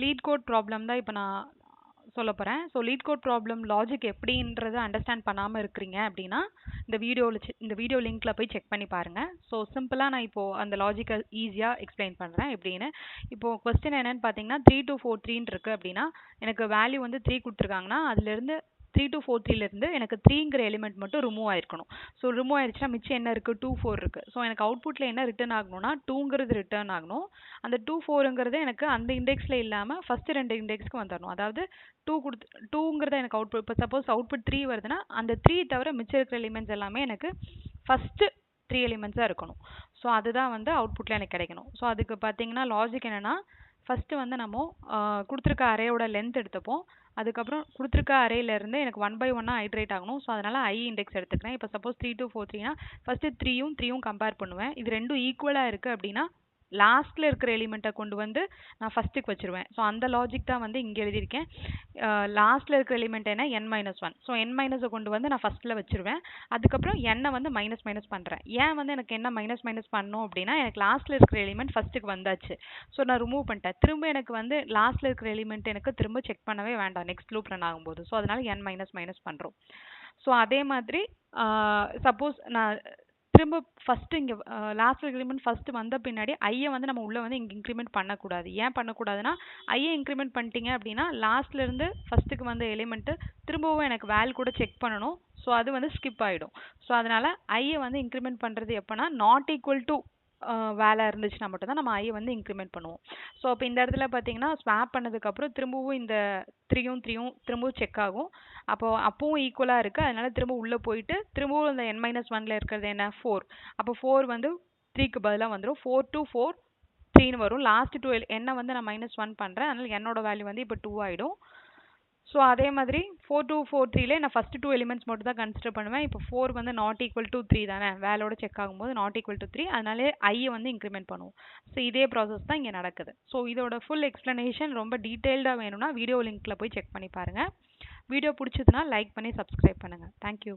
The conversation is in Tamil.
லீட் கோட் ப்ராப்ளம் தான் இப்போ நான் சொல்ல போகிறேன். So LeetCode problem logic எப்படின்றத அண்டர்ஸ்டாண்ட் பண்ணாமல் இருக்கிறீங்க அப்படின்னா இந்த வீடியோ லிங்க்கில் போய் செக் பண்ணி பாருங்கள். ஸோ சிம்பிளாக நான் இப்போது அந்த லாஜிக்கை ஈஸியாக எக்ஸ்பிளைன் பண்ணுறேன் எப்படின்னு. இப்போது கொஸ்டின் என்னென்னு பார்த்தீங்கன்னா 3 2 4 3 இருக்குது அப்படின்னா எனக்கு வேல்யூ வந்து 3 கொடுத்துருக்காங்கன்னா அதுலேருந்து 3 2 4 3லேருந்து எனக்கு 3ங்கிற எலிமெண்ட் மட்டும் ரிமூவ் ஆயிருக்கணும். ஸோ ரிமூவ் ஆயிடுச்சுன்னா மிச்சம் என்ன இருக்குது 2 4 இருக்குது. ஸோ எனக்கு அவுட்புட்டில் என்ன ரிட்டர்ன் ஆகணும்னா 2ங்கிறது ரிட்டர்ன் ஆகணும். அந்த 2 4ங்கிறது எனக்கு அந்த இண்டெக்ஸில் இல்லாமல் ஃபஸ்ட்டு 2 இண்டெக்ஸ்க்கு வந்துடணும். அதாவது 2ங்கிறத எனக்கு அவுட்புட், இப்போ சப்போஸ் அவுட்புட் 3 வருதுன்னா அந்த 3 தவிர மிச்சம் இருக்கிற எலிமெண்ட்ஸ் எல்லாமே எனக்கு ஃபஸ்ட்டு 3 எலிமெண்ட்ஸாக இருக்கணும். ஸோ அதுதான் வந்து அவுட்புட்டில் எனக்கு கிடைக்கணும். ஸோ அதுக்கு பார்த்தீங்கன்னா லாஜிக் என்னென்னா ஃபஸ்ட்டு வந்து நம்ம கொடுத்துருக்க அரேயோட லென்த் எடுத்துப்போம். அதுக்கப்புறம் கொடுத்துருக்க அரேலேருந்து எனக்கு 1 by 1 ஐட்ரேட் ஆகணும். ஸோ அதனால் ஐ இண்டெக்ஸ் எடுத்துக்கிறேன். இப்போ சப்போஸ் 3 2 4 3னா ஃபஸ்ட்டு 3யும் கம்பேர் பண்ணுவேன். இது ரெண்டும் ஈக்குவலாக இருக்குது அப்படின்னா லாஸ்ட்டில் இருக்கிற எலிமெண்ட்டை கொண்டு வந்து நான் ஃபஸ்ட்டுக்கு வச்சுருவேன். ஸோ அந்த லாஜிக் தான் வந்து இங்கே எழுதியிருக்கேன். லாஸ்ட்டில் இருக்கிற எலிமெண்ட் என்ன n-1. ஸோ n-ஐ கொண்டு வந்து நான் ஃபஸ்ட்டில் வச்சுருவேன். அதுக்கப்புறம் n-ஐ வந்து மைனஸ் பண்ணுறேன். ஏன் வந்து எனக்கு என்ன மைனஸ் பண்ணணும் அப்படின்னா எனக்கு லாஸ்ட்டில் இருக்கிற எலிமெண்ட் ஃபஸ்ட்டுக்கு வந்தாச்சு. ஸோ நான் ரிமூவ் பண்ணிட்டேன். திரும்ப எனக்கு வந்து லாஸ்ட்டில் இருக்கிற எலிமெண்ட் எனக்கு திரும்ப செக் பண்ணவே வேண்டாம் நெக்ஸ்ட் லூப் ரன் ஆகும்போது. ஸோ அதனால் n மைனஸ் பண்ணுறோம். ஸோ அதே மாதிரி சப்போஸ் நான் திரும்ப ஃபஸ்ட்டு இங்கே லாஸ்ட் எலிமெண்ட் ஃபஸ்ட்டு வந்த பின்னாடி ஐயை வந்து நம்ம உள்ளே வந்து இங்கே இன்க்ரிமெண்ட் பண்ணக்கூடாது. ஏன் பண்ணக்கூடாதுன்னா ஐயை இன்க்ரிமெண்ட் பண்ணிட்டீங்க அப்படின்னா லாஸ்ட்லேருந்து ஃபஸ்ட்டுக்கு வந்த எலிமெண்ட்டு திரும்பவும் எனக்கு வேல் கூட செக் பண்ணணும். ஸோ அது வந்து ஸ்கிப் ஆகிடும். ஸோ அதனால் ஐயை வந்து இன்க்ரிமெண்ட் பண்ணுறது எப்போனா நாட் ஈக்குவல் டு வேலை இருந்துச்சுன்னா மட்டும்தான் நம்ம ஐயை வந்து இன்க்ரிமெண்ட் பண்ணுவோம். ஸோ அப்போ இந்த இடத்துல பார்த்தீங்கன்னா ஸ்வாப் பண்ணதுக்கப்புறம் திரும்பவும் இந்த 3யும் திரும்பவும் செக் ஆகும். அப்போவும் ஈக்குவலாக இருக்குது. அதனால் திரும்ப உள்ளே போயிட்டு திரும்பவும் இந்த n-1ல் இருக்கிறது என்ன 4. அப்போ 4 வந்து 3க்கு பதிலாக வந்துடும். 4 2 4 3ன்னு வரும். லாஸ்ட் 2 என்ன வந்து நான் -1 பண்ணுறேன். அதனால் என்னோட வேல்யூ வந்து இப்போ 2 ஆகிடும். ஸோ அதே மாதிரி 4 2 4 3ல நான் ஃபஸ்ட்டு 2 எலிமெண்ட்ஸ் மட்டும் தான் கன்சிடர் பண்ணுவேன். இப்போ 4 வந்து நாட் ஈக்குவல் டு 3 தானே, வேலோட செக் ஆகும்போது நாட் ஈக்குவல் டு 3, அதனாலே ஐயை வந்து இன்க்ரிமெண்ட் பண்ணுவோம். ஸோ இதே ப்ராசஸ் தான் இங்கே நடக்குது. ஸோ இதோட ஃபுல் எக்ஸ்ப்ளனேஷன் ரொம்ப டீட்டெயில்டாக வேணும்னா வீடியோ லிங்க்கில் போய் செக் பண்ணி பாருங்கள். வீடியோ பிடிச்சதுன்னா லைக் பண்ணி சப்ஸ்கிரைப் பண்ணுங்கள். தேங்க்யூ.